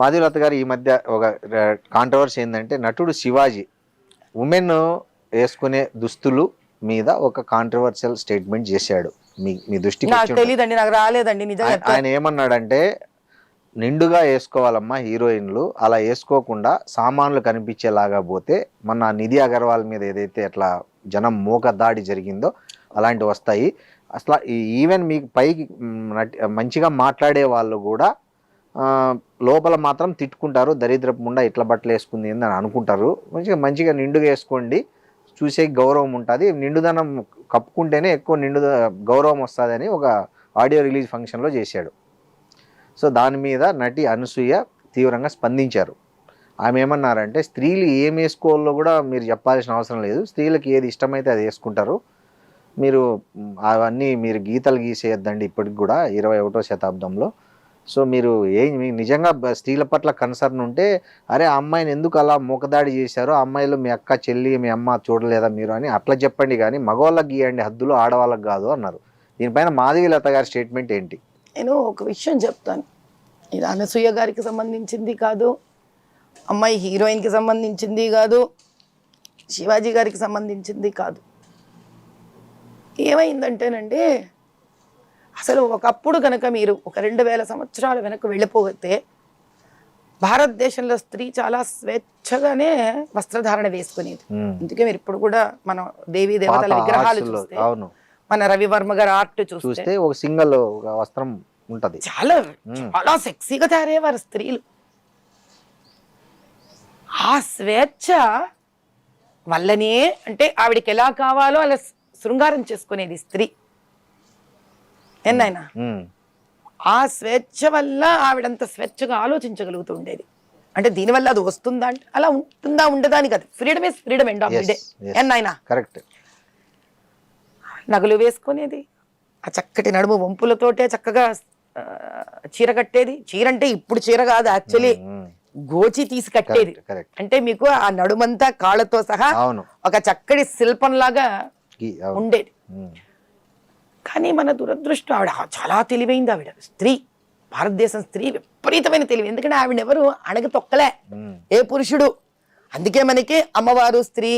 మాధవీలత గారు ఈ మధ్య ఒక కాంట్రవర్సీ ఏంటంటే నటుడు శివాజీ ఉమెన్ వేసుకునే దుస్తులు మీద ఒక కాంట్రవర్షియల్ స్టేట్మెంట్ చేశాడు. మీ దృష్టికి నాకు తెలియదండి, నాకు రాలేదండి నిజంగా. ఆయన ఏమన్నాడంటే నిండుగా వేసుకోవాలమ్మా హీరోయిన్లు, అలా వేసుకోకుండా సామాన్లు కనిపించేలాగా పోతే మన నిధి అగర్వాల్ మీద ఏదైతే అట్లా జనం మోక దాడి జరిగిందో అలాంటివి వస్తాయి. అసలు ఈవెన్ మీకు పైకి మంచిగా మాట్లాడే వాళ్ళు కూడా లోపల మాత్రం తిట్టుకుంటారు, దరిద్రపు ముండా ఇట్లా బట్టలు వేసుకుంది అని అనుకుంటారు. మంచిగా నిండుగా వేసుకోండి, చూసే గౌరవం ఉంటుంది, నిండుదనం కప్పుకుంటేనే ఎక్కువ గౌరవం వస్తుంది అని ఒక ఆడియో రిలీజ్ ఫంక్షన్లో చేశాడు. సో దాని మీద నటి అనసూయ తీవ్రంగా స్పందించారు. ఆమె ఏమన్నారంటే స్త్రీలు ఏం వేసుకోవాలో కూడా మీరు చెప్పాల్సిన అవసరం లేదు, స్త్రీలకు ఏది ఇష్టమైతే అది వేసుకుంటారు, మీరు అవన్నీ మీరు గీతలు గీసేయద్దండి ఇప్పటికి కూడా 21వ శతాబ్దంలో. సో మీరు మీకు నిజంగా స్త్రీల పట్ల కన్సర్న్ ఉంటే అరే ఆ అమ్మాయిని ఎందుకు అలా మూకదాడి చేశారో, అమ్మాయిలు మీ అక్క చెల్లి మీ అమ్మ చూడలేదా మీరు అని అట్లా చెప్పండి, కానీ మగవాళ్ళకి గీయండి హద్దులు, ఆడవాళ్ళకి కాదు అన్నారు. దీనిపైన మాధవీలత గారి స్టేట్మెంట్ ఏంటి? నేను ఒక విషయం చెప్తాను, ఇది అనసూయ గారికి సంబంధించింది కాదు, అమ్మాయి హీరోయిన్కి సంబంధించింది కాదు, శివాజీ గారికి సంబంధించింది కాదు. ఏమైందంటేనండి, అసలు ఒకప్పుడు కనుక మీరు ఒక 2000 సంవత్సరాల వెనక్కి వెళ్ళిపోతే భారతదేశంలో స్త్రీ చాలా స్వేచ్ఛగానే వస్త్రధారణ వేసుకునేది. అందుకే మీరు ఇప్పుడు కూడా మనం దేవీ దేవతల విగ్రహాలు చూస్తే, మన రవివర్మ గారి ఆర్ట్ చూస్తే ఒక సింగల్ వస్త్రం ఉంటది, చాలా చాలా సెక్సీగా తయారయ్యేవారు స్త్రీలు. ఆ స్వేచ్ఛ వల్లనే అంటే ఆవిడకి ఎలా కావాలో అలా శృంగారం చేసుకునేది స్త్రీ. ఎన్నైనా ఆ స్వేచ్ఛ వల్ల ఆవిడంత స్వేచ్ఛగా ఆలోచించగలుగుతూ ఉండేది. అంటే దీనివల్ల అది వస్తుందా అంటే అలా ఉంటుందా ఉండదా అని కాదు, freedom is freedom end of the day. ఎన్నైనా కరెక్ట్. నగలు వేసుకునేది, ఆ చక్కటి నడుము వంపులతోటే చక్కగా చీర కట్టేది. చీర అంటే ఇప్పుడు చీర కాదు, యాక్చువల్లీ గోచి తీసి కట్టేది. అంటే మీకు ఆ నడుమంతా కాళ్ళతో సహా ఒక చక్కటి శిల్పంలాగా ఉండేది. కానీ మన దురదృష్టం, ఆవిడ చాలా తెలివైంది. ఆవిడ స్త్రీ, భారతదేశం స్త్రీ విపరీతమైన తెలివి. ఎందుకంటే ఆవిడ ఎవరు అణగ తొక్కలే ఏ పురుషుడు. అందుకే మనకి అమ్మవారు స్త్రీ,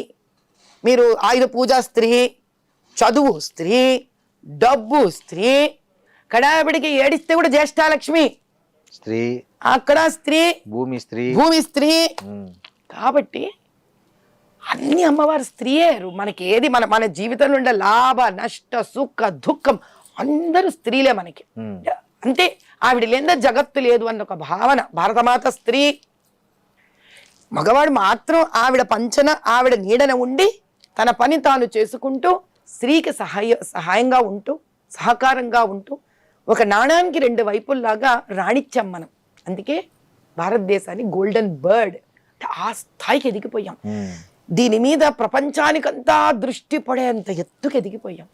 మీరు ఆయుధ పూజ స్త్రీ, చదువు స్త్రీ, డబ్బు స్త్రీ, కడావిడికి ఏడిస్తే కూడా జ్యేష్ఠాలక్ష్మి స్త్రీ, అక్కడ స్త్రీ, భూమి స్త్రీ, భూమి స్త్రీ. కాబట్టి అన్ని అమ్మవారు స్త్రీయే. మనకి ఏది మన జీవితంలో ఉండే లాభ నష్ట సుఖ దుఃఖం అందరూ స్త్రీలే మనకి. అంటే ఆవిడ లేదా జగత్తు లేదు అన్న ఒక భావన. భారతమాత స్త్రీ, మగవాడు మాత్రం ఆవిడ పంచన ఆవిడ నీడన ఉండి తన పని తాను చేసుకుంటూ స్త్రీకి సహాయంగా ఉంటూ సహకారంగా ఉంటూ ఒక నాణానికి 2 వైపుల్లాగా రాణించాం మనం. అందుకే భారతదేశాన్ని గోల్డెన్ బర్డ్ ఆ స్థాయికి ఎదిగిపోయాం. దీని మీద ప్రపంచానికంతా దృష్టి పడేంత ఎత్తుకు ఎదిగిపోయాం.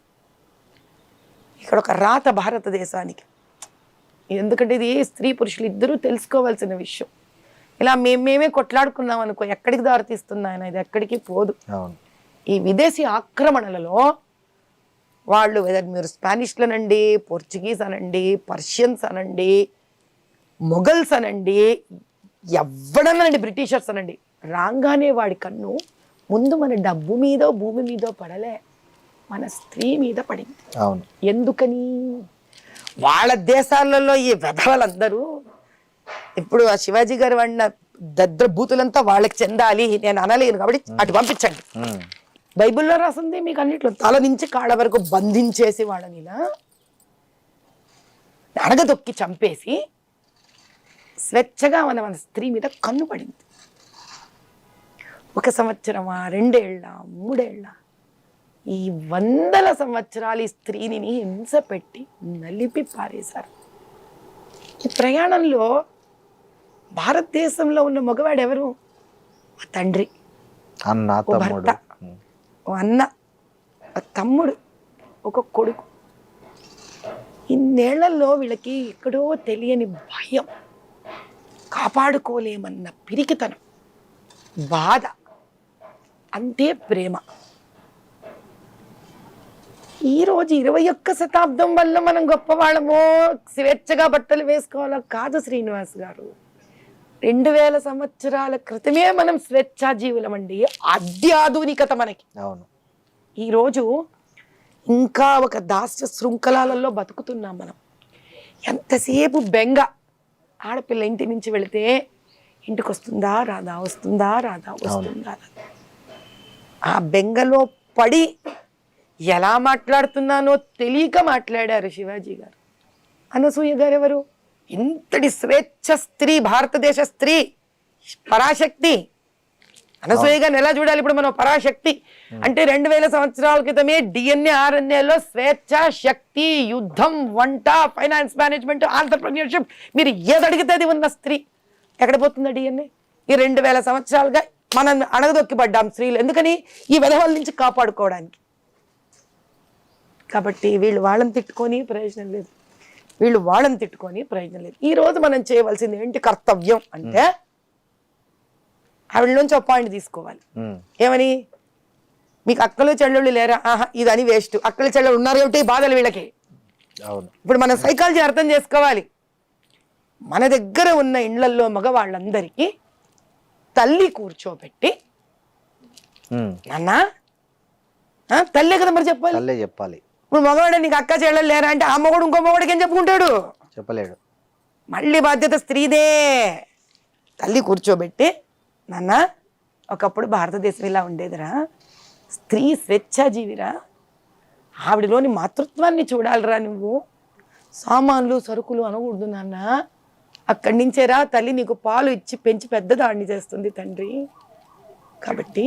ఇక్కడ ఒక రాత భారతదేశానికి. ఎందుకంటే ఇది స్త్రీ పురుషులు ఇద్దరూ తెలుసుకోవాల్సిన విషయం. ఇలా మేమే కొట్లాడుకున్నాం అనుకో, ఎక్కడికి దారితీస్తుంది ఆయన, ఇది ఎక్కడికి పోదు. ఈ విదేశీ ఆక్రమణలలో వాళ్ళు మీరు స్పానిష్లు అనండి, పోర్చుగీస్ అనండి, పర్షియన్స్ అనండి, మొఘల్స్ అనండి, ఎవడనండి, బ్రిటిషర్స్ అనండి, రాగానే వాడి కన్ను ముందు మన డబ్బు మీదో భూమి మీదో పడలే, మన స్త్రీ మీద పడింది. ఎందుకని? వాళ్ళ దేశాలలో ఈ వెధవలందరూ ఇప్పుడు ఆ శివాజీ గారు వాడిన దద్రభూతులంతా వాళ్ళకి చెందాలి నేను అనలేను కాబట్టి అటు పంపించండి. బైబిల్లో రాసింది మీకు అన్నిట్లో తల నుంచి కాళ్ళ వరకు బంధించేసి వాళ్ళని ఇలా అడగదొక్కి చంపేసి స్వేచ్ఛగా మన స్త్రీ మీద కన్ను పడింది. 1 సంవత్సరమా, 2 ఏళ్ళ, 3 ఏళ్ళ, ఈ 100ల సంవత్సరాలు ఈ స్త్రీని హింస పెట్టి నలిపి పారేశారు. ఈ ప్రయాణంలో భారతదేశంలో ఉన్న మగవాడు ఎవరు? ఆ తండ్రి, ఓ భర్త, ఓ అన్న, ఒక తమ్ముడు, ఒక కొడుకు. ఇన్నేళ్లలో వీళ్ళకి ఎక్కడో తెలియని భయం, కాపాడుకోలేమన్న పిరికితనం, బాధ, అంతే ప్రేమ. ఈరోజు 21వ శతాబ్దం వల్ల మనం గొప్పవాళ్ళమో స్వేచ్ఛగా బట్టలు వేసుకోవాలో కాదు శ్రీనివాస్ గారు. 2000 సంవత్సరాల క్రితమే మనం స్వేచ్ఛాజీవులం అండి. అత్యాధునికత మనకి. అవును. ఈరోజు ఇంకా ఒక దాస్య శృంఖలాలలో బతుకుతున్నాం మనం. ఎంతసేపు బెంగ. ఆడపిల్ల ఇంటి నుంచి వెళితే ఇంటికి వస్తుందా రాదా, వస్తుందా రాదా, వస్తుందా రాదా. ఆ బెంగలో పడి ఎలా మాట్లాడుతున్నానో తెలియక మాట్లాడారు శివాజీ గారు. అనసూయ గారు ఎవరు? ఇంతటి స్వేచ్ఛ స్త్రీ, భారతదేశ స్త్రీ, పరాశక్తి. అనసూయ గారిని ఎలా చూడాలి ఇప్పుడు మనం? పరాశక్తి అంటే 2000 సంవత్సరాల క్రితమే DNA RNAలో స్వేచ్ఛ, శక్తి, యుద్ధం, వంట, ఫైనాన్స్ మేనేజ్మెంట్, ఆంటర్‌ప్రెన్యూర్‌షిప్, మీరు ఏది అడిగితే అది ఉన్న స్త్రీ. ఎక్కడ పోతుందా DNA? ఈ 2000 సంవత్సరాలుగా మనం అణగదొక్కిపడ్డాం స్త్రీలు. ఎందుకని? ఈ విధవల నుంచి కాపాడుకోవడానికి. కాబట్టి వీళ్ళు వాళ్ళని తిట్టుకొని ప్రయోజనం లేదు, వీళ్ళు వాళ్ళని తిట్టుకొని ప్రయోజనం లేదు. ఈ రోజు మనం చేయవలసింది ఏంటి కర్తవ్యం అంటే, ఆవిడ నుంచి ఒక పాయింట్ తీసుకోవాలి. ఏమని? మీకు అక్కలు చెల్లెళ్ళు లేరా? ఆహా, ఇదని వేస్ట్. అక్కలు చెల్లెళ్ళు ఉన్నారు ఏమిటి బాధలు వీళ్ళకి. ఇప్పుడు మనం సైకాలజీ అర్థం చేసుకోవాలి. మన దగ్గర ఉన్న ఇండ్లల్లో మగవాళ్ళందరికీ తల్లి కూర్చోబెట్టి, నాన్న తల్లే కదా మరి చెప్పాలి. ఇప్పుడు మగవాడు నీకు అక్క చెల్లెలు లేరా అంటే ఆ మగవాడు ఇంకో మగవాడికి ఏం చెప్పుకుంటాడు? చెప్పలేడు. మళ్ళీ బాధ్యత స్త్రీదే. తల్లి కూర్చోబెట్టి, నాన్న ఒకప్పుడు భారతదేశం ఇలా ఉండేదిరా, స్త్రీ స్వేచ్ఛాజీవిరా, ఆవిడలోని మాతృత్వాన్ని చూడాలిరా నువ్వు, సామాన్లు సరుకులు అనకూడదు నాన్న, అక్కడి నుంచేరా తల్లి నీకు పాలు ఇచ్చి పెంచి పెద్దదాన్ని చేస్తుంది తండ్రి. కాబట్టి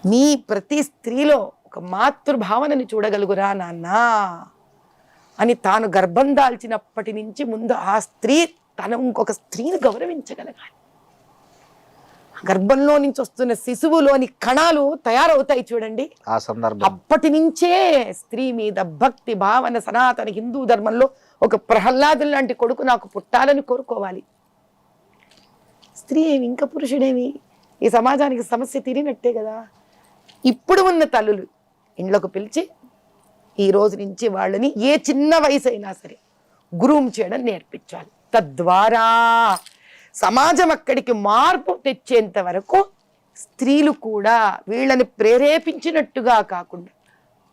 నీ ప్రతి స్త్రీలో ఒక మాతృభావనని చూడగలుగురా నాన్న అని తాను గర్భం దాల్చినప్పటి నుంచి ముందు ఆ స్త్రీ తన ఇంకొక స్త్రీని గౌరవించగలగాలి. గర్భంలో నుంచి వస్తున్న శిశువులోని కణాలు తయారవుతాయి చూడండి, ఆ సందర్భం అప్పటి నుంచే స్త్రీ మీద భక్తి భావన. సనాతన హిందూ ధర్మంలో ఒక ప్రహ్లాదుని లాంటి కొడుకు నాకు పుట్టాలని కోరుకోవాలి. స్త్రీ ఏమి ఇంకా పురుషుడేమి, ఈ సమాజానికి సమస్య తీరినట్టే కదా. ఇప్పుడు ఉన్న తల్లులు ఇండ్లకు పిలిచి ఈ రోజు నుంచి వాళ్ళని ఏ చిన్న వయసు అయినా సరే గ్రూమ్ చేయడం నేర్పించాలి. తద్వారా సమాజం అక్కడికి మార్పు తెచ్చేంత వరకు స్త్రీలు కూడా వీళ్ళని ప్రేరేపించినట్టుగా కాకుండా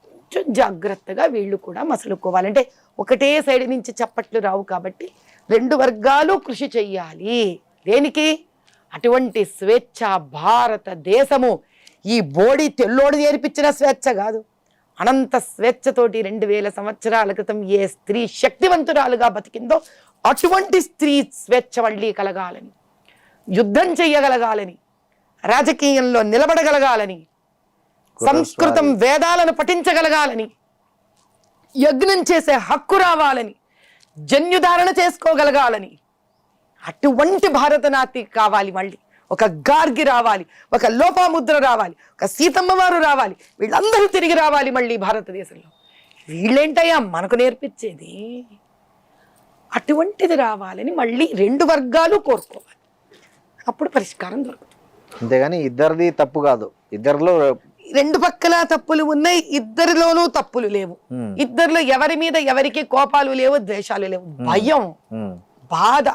కొంచెం జాగ్రత్తగా వీళ్ళు కూడా మసలుకోవాలంటే ఒకటే సైడ్ నుంచి చప్పట్లు రావు. కాబట్టి రెండు వర్గాలు కృషి చెయ్యాలి. దేనికి? అటువంటి స్వేచ్ఛ భారతదేశము ఈ బోడి తెల్లోడు నేర్పించిన స్వేచ్ఛ కాదు, అనంత స్వేచ్ఛతోటి 2000 సంవత్సరాల క్రితం ఏ స్త్రీ శక్తివంతురాలుగా బతికిందో అటువంటి స్త్రీ స్వేచ్ఛ మళ్ళీ కలగాలని, యుద్ధం చెయ్యగలగాలని, రాజకీయంలో నిలబడగలగాలని, సంస్కృతం వేదాలను పఠించగలగాలని, యజ్ఞం చేసే హక్కు రావాలని, జన్యుధారణ చేసుకోగలగాలని, అటువంటి భారతనాటి కావాలి. మళ్ళీ ఒక గార్గి రావాలి, ఒక లోపాముద్ర రావాలి, ఒక సీతమ్మ వారు రావాలి, వీళ్ళందరూ తిరిగి రావాలి మళ్ళీ భారతదేశంలో. వీళ్ళేంటయ్యా మనకు నేర్పించేది? అటువంటిది రావాలని మళ్ళీ రెండు వర్గాలు కోరుకోవాలి, అప్పుడు పరిష్కారం దొరుకుతుంది. అంతేగాని ఇద్దరిది తప్పు కాదు, ఇద్దరిలో రెండు పక్కల తప్పులు ఉన్నాయి, ఇద్దరిలోనూ తప్పులు లేవు. ఇద్దరిలో ఎవరి మీద ఎవరికి కోపాలు లేవు, ద్వేషాలు లేవు, భయం, బాధ.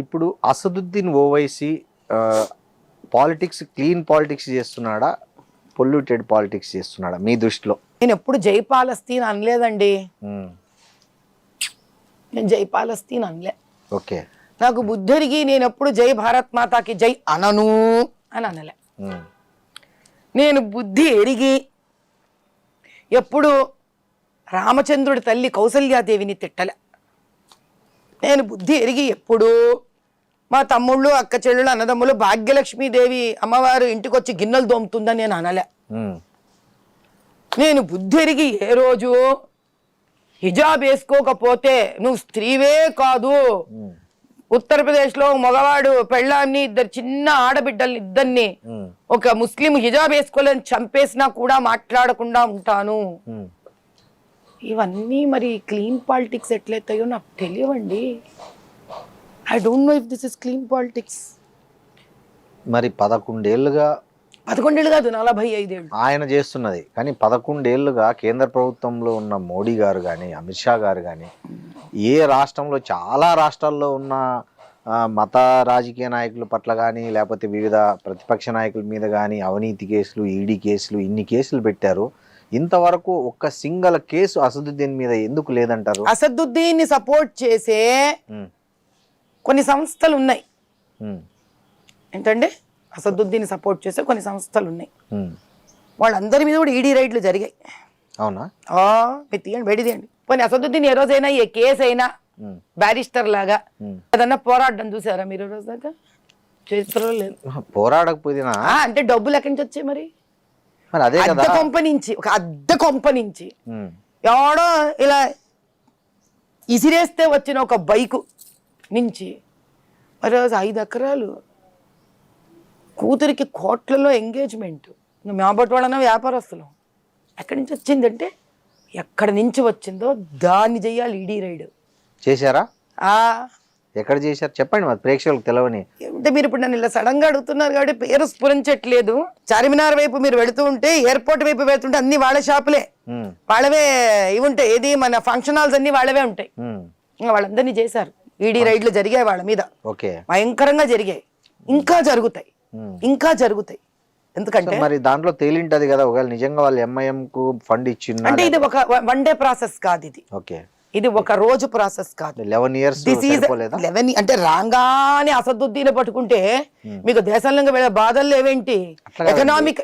ఇప్పుడు Asaduddin Owaisi politics, clean politics చేస్తున్నాడా, పొల్యూటెడ్ పాలిటిక్స్ చేస్తున్నాడా మీ దృష్టిలో? నేను ఎప్పుడు జై పాలస్తీన్ అనలేదండి. నేను జై పాలస్తీన్ అనలే. ఓకే. నాకు బుద్ధుడికి నేను ఎప్పుడు జై భారత్ మాతాకి జై అనను అని అనలే. నేను బుద్ధి ఎరిగి ఎప్పుడు రామచంద్రుడి తల్లి కౌసల్యాదేవిని తిట్టలే. నేను బుద్ధి ఎరిగి ఎప్పుడు మా తమ్ముళ్ళు, అక్క చెల్లెళ్ళు, అన్నదమ్ములు, భాగ్యలక్ష్మీదేవి అమ్మవారు ఇంటికి వచ్చి గిన్నెలు దోముతుందని నేను అనలే. నేను బుద్ధి ఎరిగి ఏ రోజు హిజాబ్ వేసుకోకపోతే నువ్వు స్త్రీవే కాదు, ఉత్తరప్రదేశ్లో మగవాడు పెళ్ళాన్ని, ఇద్దరు చిన్న ఆడబిడ్డల్ని ఇద్దరిని ఒక ముస్లిం హిజాబ్ వేసుకోలేని చంపేసినా కూడా మాట్లాడకుండా ఉంటాను. ఇవన్నీ మరి క్లీన్ పాలిటిక్స్ ఎట్లయితాయో నాకు తెలియవండి. I don't know if this is clean politics. మరి 11 ఏళ్ళుగా 11 ఏళ్ళు కాదు, 45 ఏళ్ళు ఆయన చేస్తున్నది. కానీ 11 ఏళ్ళుగా కేంద్ర ప్రభుత్వంలో ఉన్న మోడీ గారు కానీ, అమిత్ షా గారు కానీ, ఏ రాష్ట్రంలో, చాలా రాష్ట్రాల్లో ఉన్న మత రాజకీయ నాయకుల పట్ల కానీ లేకపోతే వివిధ ప్రతిపక్ష నాయకుల మీద కానీ అవినీతి కేసులు, ఈడీ కేసులు, ఇన్ని కేసులు పెట్టారు. ఇంతవరకు ఒక్క సింగల్ కేసు అసదుద్దీన్ మీద ఎందుకు లేదంటారు? అసదుద్దీన్ ని సపోర్ట్ చేసే కొన్ని సంస్థలు ఉన్నాయి. ఏంటంటే అసదుద్దీన్ సపోర్ట్ చేసే కొన్ని సంస్థలు ఉన్నాయి. వాళ్ళందరి మీద కూడా ఈడీ రైడ్లు జరిగాయి. అవునా? మీరు తీయండి, బయట తీయండి. పోనీ అసదుద్దీన్ ఏ రోజైనా ఏ కేసు అయినా బ్యారిస్టర్ లాగా ఏదన్నా పోరాడడం చూసారా మీరు? రోజు దాకా చరిత్రలో లేదు. పోరాడకపోయినా అంటే డబ్బులు ఎక్కడి నుంచి వచ్చాయి మరి? అదే కదా, అద్దె కొంప నుంచి, ఒక అద్దె కొంప నుంచి ఎవడో ఇలా ఇసిరేస్తే వచ్చిన ఒక బైకు నుంచి రోజు 5 ఎకరాలు, కూతురికి కోట్లలో ఎంగేజ్మెంట్. మేబట్టి వాళ్ళన వ్యాపారస్తులు. ఎక్కడి నుంచి వచ్చిందంటే ఎక్కడి నుంచి వచ్చిందో దాన్ని చెయ్యాలి ఈడీ రైడ్. చేశారా? ఎక్కడ చేశారు చెప్పండి, మరి ప్రేక్షకులకు తెలవని. అంటే మీరు ఇప్పుడు నన్ను ఇలా సడన్ గా అడుగుతున్నారు కాబట్టి పేరు స్ఫురించట్లేదు. చార్మినార్ వైపు మీరు వెళుతూ ఉంటే, ఎయిర్పోర్ట్ వైపు వెళ్తుంటే అన్ని వాళ్ళ షాపులే, వాళ్ళవే ఇవి ఉంటాయి. ఏది మన ఫంక్షన్ హాల్స్ అన్ని వాళ్ళవే ఉంటాయి. వాళ్ళందరినీ చేశారు. ఈడీ రైడ్లు జరిగాయి వాళ్ళ మీద, భయంకరంగా జరిగాయి. ఇంకా జరుగుతాయి, ఇంకా జరుగుతాయి. ఎందుకంటే మరి దాంట్లో తేలింటది కదా, ఒకవేళ నిజంగా వాళ్ళు ఎంఐఎం కు ఫండ్ ఇచ్చింది అంటే ఇది ఒక వన్ డే ప్రాసెస్ కాదు. ఇది ఇది ఒక రోజు ప్రాసెస్ కాదు. 11 years 11 అంటే రాగానే అసదుద్దీన్ పట్టుకుంటే మీకు దేశంలో వెళ్ళే బాధలు లేవేంటి?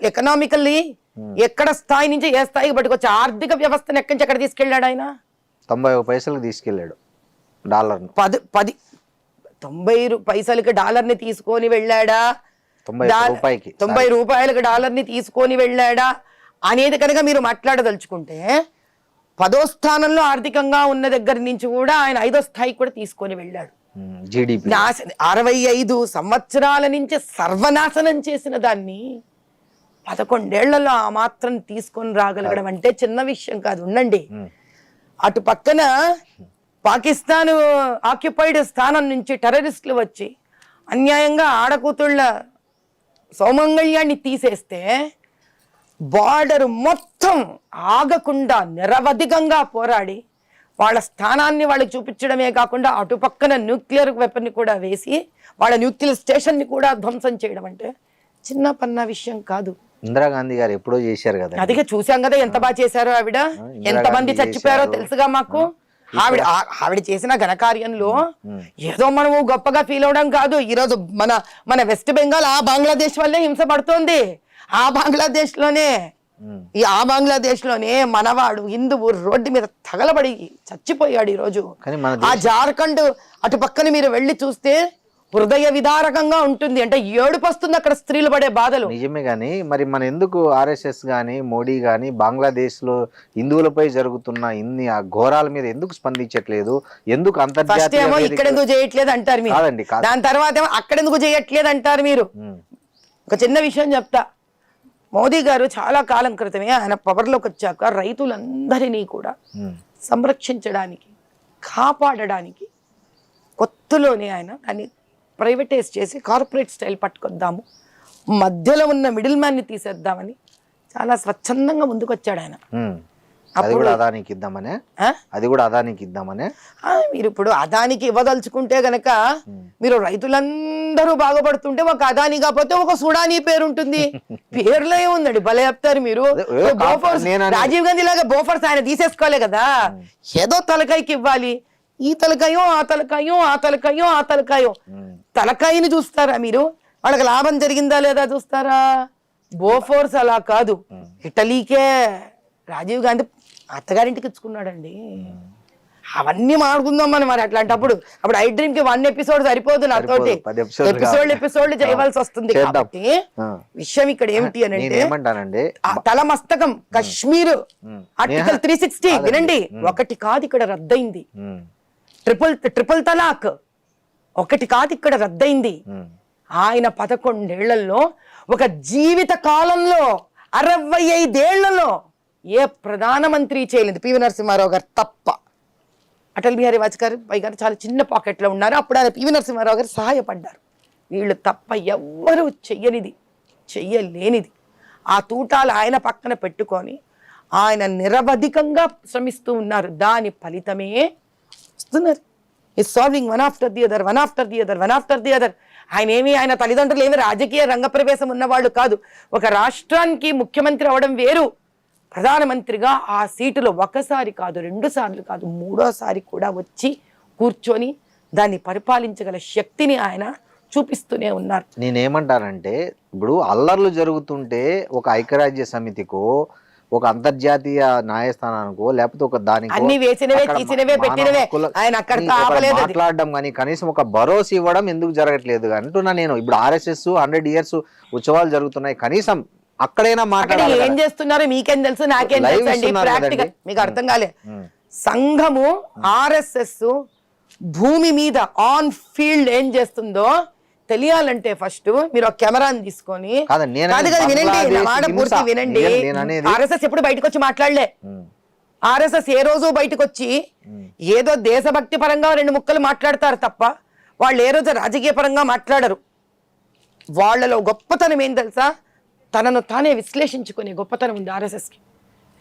ఎకనామికల్లీ ఎక్కడ స్థాయి నుంచి ఏ స్థాయికి పట్టుకొచ్చి ఆర్థిక వ్యవస్థను ఎక్కడి నుంచి ఎక్కడ తీసుకెళ్ళాడు ఆయన? 91 పైసలకు తీసుకెళ్ళాడు డాలర్. 90 పైసలకి డాలర్ ని తీసుకొని వెళ్ళాడా? 90 రూపాయలకు డాలర్ ని తీసుకొని వెళ్ళాడా అనేది కనుక మీరు మాట్లాడదలుచుకుంటే, 10వ స్థానంలో ఆర్థికంగా ఉన్న దగ్గర నుంచి కూడా ఆయన 5వ స్థాయికి కూడా తీసుకొని వెళ్ళాడు. 65 సంవత్సరాల నుంచి సర్వనాశనం చేసిన దాన్ని 11 ఏళ్లలో ఆ మాత్రం తీసుకొని రాగలగడం అంటే చిన్న విషయం కాదు. ఉండండి, అటు పక్కన పాకిస్తాన్ ఆక్యుపైడ్ స్థానం నుంచి టెర్రరిస్టులు వచ్చి అన్యాయంగా ఆడకూతుళ్ళ సౌమంగళ్యాన్ని తీసేస్తే బార్డర్ మొత్తం ఆగకుండా నిరవధికంగా పోరాడి వాళ్ళ స్థానాన్ని వాళ్ళకి చూపించడమే కాకుండా అటుపక్కన న్యూక్లియర్ వెపన్ ని కూడా వేసి వాళ్ళ న్యూక్లియర్ స్టేషన్ ని కూడా ధ్వంసం చేయడం అంటే చిన్న పన్న విషయం కాదు. ఇందిరాగాంధీ గారు ఎప్పుడో చేశారు కదా, అదిగా చూసాం కదా ఎంత బాగా చేశారో. ఆవిడ ఎంతమంది చచ్చిపోయారో తెలుసుగా మాకు. ఆవిడ చేసిన ఘనకార్యంలో ఏదో మనము గొప్పగా ఫీల్ అవడం కాదు. ఈరోజు మన వెస్ట్ బెంగాల్ ఆ బంగ్లాదేశ్ వల్లే హింస పడుతోంది. ఆ బంగ్లాదేశ్ లోనే మనవాడు హిందువు రోడ్డు మీద తగలబడి చచ్చిపోయాడు. ఈరోజు ఆ జార్ఖండ్ అటు పక్కన మీరు వెళ్ళి చూస్తే హృదయ విదారకంగా ఉంటుంది. అంటే ఏడుపు వస్తుంది అక్కడ స్త్రీలు పడే బాధలు. నిజమే గానీ మరి మన ఎందుకు ఆర్ఎస్ఎస్ గానీ మోడీ గానీ బంగ్లాదేశ్ లో హిందువులపై జరుగుతున్న ఇన్ని ఘోరాల మీద ఎందుకు స్పందించట్లేదు? ఎందుకు అంతర్జాతీయ ఇక్కడ ఎందుకు చేయట్లేదు అంటారు మీరు, దాని తర్వాత ఏమో అక్కడ ఎందుకు చేయట్లేదు అంటారు మీరు. ఒక చిన్న విషయం చెప్తా. మోదీ గారు చాలా కాలం క్రితమే ఆయన పవర్లోకి వచ్చాక రైతులందరినీ కూడా సంరక్షించడానికి, కాపాడడానికి కొత్తలోనే ఆయన దాన్ని ప్రైవేటైజ్ చేసి కార్పొరేట్ స్టైల్ పట్టుకొద్దాము, మధ్యలో ఉన్న మిడిల్ మ్యాన్ ని తీసేద్దామని చాలా స్వచ్ఛందంగా ముందుకు వచ్చాడు ఆయన. అది కూడా అదానికి ఇద్దామనే. మీరు ఇప్పుడు అదానికి ఇవ్వదలుచుకుంటే గనక మీరు రైతులందరూ బాగుపడుతుంటే ఒక అదాని కాకపోతే ఒక సుడానీ పేరు ఉంటుంది. పేర్లో ఏముందండి, భలే చెప్తారు మీరు. రాజీవ్ గాంధీ లాగా బోఫర్స్ ఆయన తీసేసుకోలే కదా, ఏదో తలకాయకి ఇవ్వాలి. ఈ తలకాయో ఆ తలకాయో ఆ తలకాయో ఆ తలకాయో, తలకాయని చూస్తారా మీరు? వాళ్ళకి లాభం జరిగిందా లేదా చూస్తారా? బోఫోర్స్ అలా కాదు. ఇటలీకే రాజీవ్ గాంధీ అత్తగారింటికి ఇచ్చుకున్నాడండి. అవన్నీ మాట్లాడుకుందాం మనం. మరి అట్లాంటప్పుడు అప్పుడు ఐ డ్రీమ్ కి 1 ఎపిసోడ్ సరిపోదు, నాతోటి ఎపిసోడ్లు చేయవలసి వస్తుంది. కాబట్టి విషయం ఇక్కడ ఏమిటి అని అంటే, తల మస్తకం కశ్మీర్ ఆర్టికల్ 360 వినండి, ఒకటి కాదు ఇక్కడ రద్దయింది. ట్రిపుల్ తలాక్ ఒకటి కాదు ఇక్కడ రద్దయింది. ఆయన 11 ఏళ్లలో, ఒక జీవిత కాలంలో 65 ఏళ్లలో ఏ ప్రధానమంత్రి చేయలేదు, పివి నరసింహారావు గారు తప్ప. అటల్ బిహారీ వాజ్పేయి గారు చాలా చిన్న పాకెట్లో ఉన్నారు, అప్పుడు ఆయన పివి నరసింహారావు గారు సహాయపడ్డారు. వీళ్ళు తప్ప ఎవ్వరూ చెయ్యలేనిది ఆ తూటాలు ఆయన పక్కన పెట్టుకొని ఆయన నిరవధికంగా శ్రమిస్తూ ఉన్నారు. దాని ఫలితమే వస్తున్నారు. Is solving one after the other, one after the other, one after the other. ఆయన తల్లిదండ్రులు ఏమి రాజకీయ రంగప్రవేశం ఉన్నవాళ్ళు కాదు. ఒక రాష్ట్రానికి ముఖ్యమంత్రి అవడం వేరు, ప్రధానమంత్రిగా ఆ సీటులో ఒకసారి కాదు, 2 సార్లు కాదు, 3వ సారి కూడా వచ్చి కూర్చొని దాన్ని పరిపాలించగల శక్తిని ఆయన చూపిస్తూనే ఉన్నారు. నేనేమంటానంటే ఇప్పుడు అల్లర్లు జరుగుతుంటే ఒక ఐక్యరాజ్య సమితికో ఒక అంతర్జాతీయ న్యాయస్థానానికో లేకపోతే ఒక దానికో అన్ని వేసినవే అక్కడ తీసినవే మానవ పెట్టినవే, హక్కుల ఆయన అక్కడ ఒకరు ఆపలేదు. మాట్లాడడం కానీ కనీసం ఒక భరోసా ఇవ్వడం ఎందుకు జరగట్లేదు అంటున్నా నేను. ఇప్పుడు RSS 100 years ఉత్సవాలు జరుగుతున్నాయి, కనీసం అక్కడైనా అక్కడ మాట్లాడాలి ఏం చేస్తున్నారో మీకేం తెలుసు, నాకేం Live తెలుసు అండి. ఇస్తున్నారు ప్రాక్టికల్ కదండి. మీకు అర్థం కాలే. ఉమ్. సంఘము RSS భూమి మీద ఆన్ ఫీల్డ్ ఏం చేస్తుందో తెలియాలంటే ఫస్ట్ మీరు ఒక కెమెరాని తీసుకొని, కాదండి, నేను కాదు కదా, వినండి, నా బంగ్లాదేశ్ మాట పూర్తి హింస. వినండి. నేను అనేది RSS ఎప్పుడు బయటకు వచ్చి మాట్లాడలే. ఉమ్. RSS ఏ రోజు బయటకు వచ్చి ఏదో దేశభక్తి పరంగా 2 ముక్కలు మాట్లాడతారు తప్ప వాళ్ళు ఏ రోజు రాజకీయ పరంగా మాట్లాడరు. వాళ్ళలో గొప్పతనం ఏం తెలుసా, తనను తానే విశ్లేషించుకునే గొప్పతనం ఉంది RSSకి.